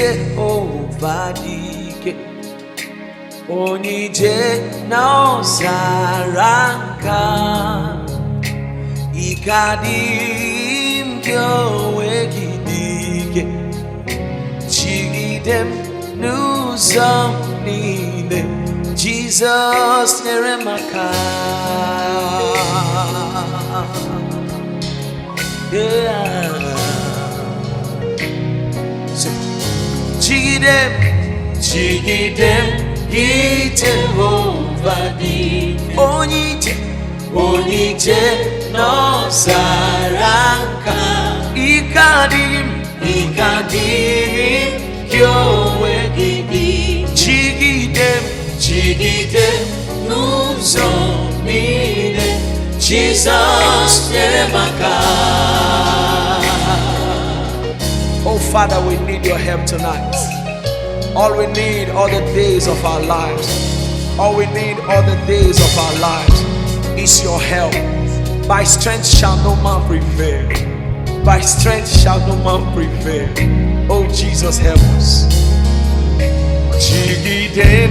Jehovah dike Onije na osaraka Ikadim kyowe gidike Chigidem nuzam nile Jesus neremaka Yeah Chigidem Jehovah dike Onije no saranka Ikadim kyowe gidi Chigidem nuzomine Jesus neremaka. Oh Father, we need your help tonight. All we need all the days of our lives, all we need all the days of our lives is your help. By strength shall no man prevail. By strength shall no man prevail. Oh Jesus, help us. Chigidem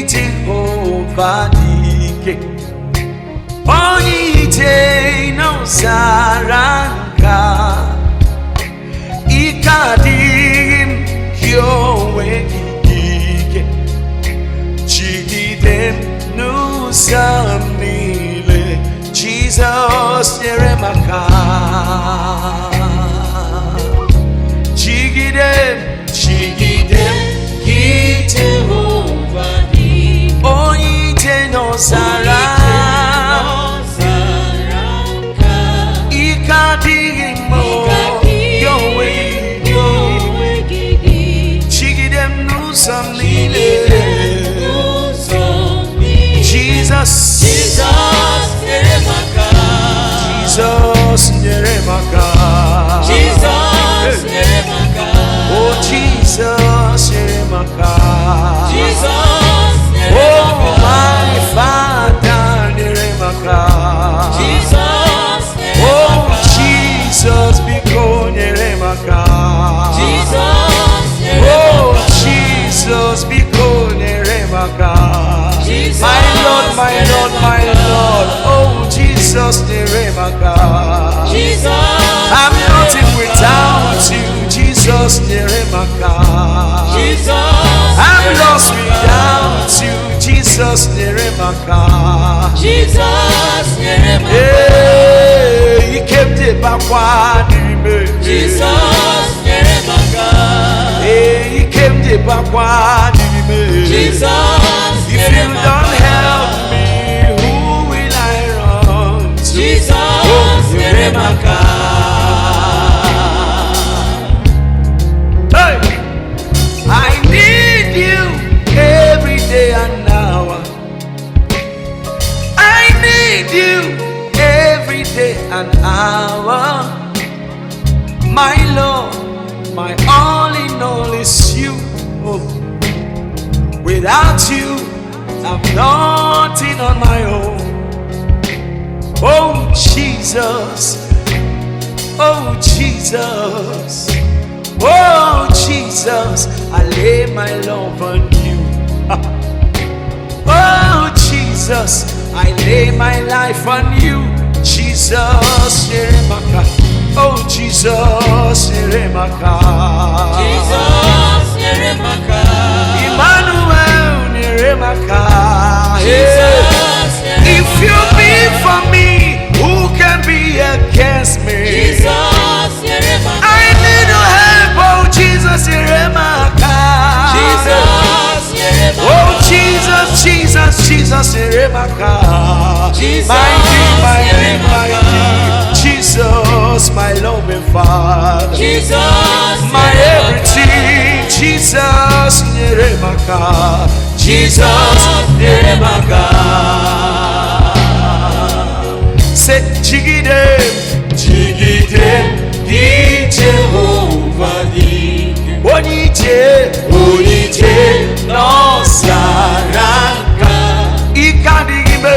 Jehovah dike Onije no saranka Ikadim kyowe gidike Chigidem nusamnile Jesus neremaka Chigidem Jehovah dike Onije no saranka Ikadim kyowe Chigidem nuzamnile Jesus neremaka Jesus neremaka Oh Jesus neremaka Oh my Father neremaka Oh Jesus biko neremaka Oh Jesus biko neremaka My Lord, my Lord, my Lord. Oh Jesus neremaka I'm nothing without you. Jesus neremaka I'm lost without you. Jesus neremaka Hey, he kept it back one Jesus neremaka Hey, he kept it back one Jesus If you don't help me, who will I run to? Jesus neremaka Hey, I need you every day and hour. I need you every day and hour. My Lord, my all in all is you. Oh. Without you, I'm nothing on my own. Oh Jesus, oh Jesus, oh Jesus, I lay my love on you. Oh Jesus, I lay my life on you. Jesus, neremaka. Oh Jesus, neremaka. Jesus neremaka Emmanuel, neremaka. Jesus If you be for me, who can be against me? Jesus neremaka I need your help, oh Jesus, neremaka. Jesus neremaka Oh Jesus, Jesus, Jesus, neremaka. Jesus My King, my King, my neremaka King. Jesus, my loving Father. Jesus My everything. Jesus, neremaka. Jesus, neremaka. Say, Chigidem, Jehovah dike Onije no saranka Ikadigime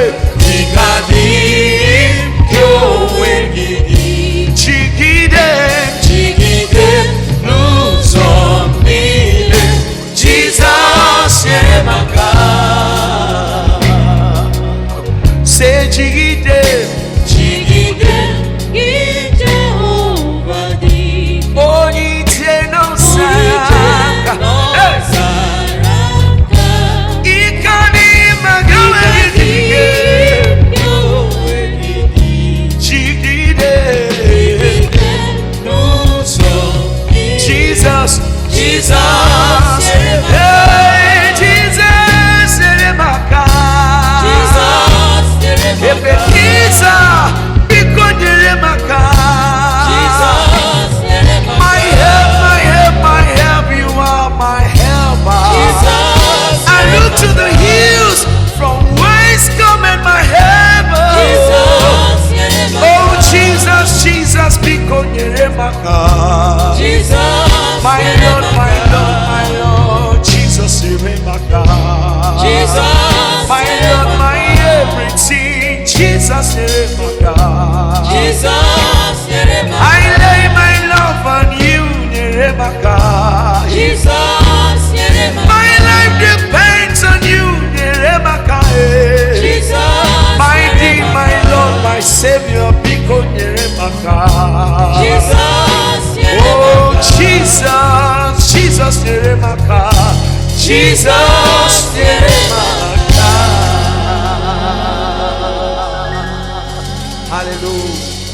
kyowe gidi Chigidem nuzomine Jesus, Neremaka. Jesus, Neremaka. I lay my love on you, Neremaka. Jesus, Neremaka. My life depends on you, Neremaka. Jesus, My King, my Lord, my Savior, Biko Neremaka. Jesus, Oh, Jesus, Jesus, Neremaka. Jesus, Neremaka. Hallelujah.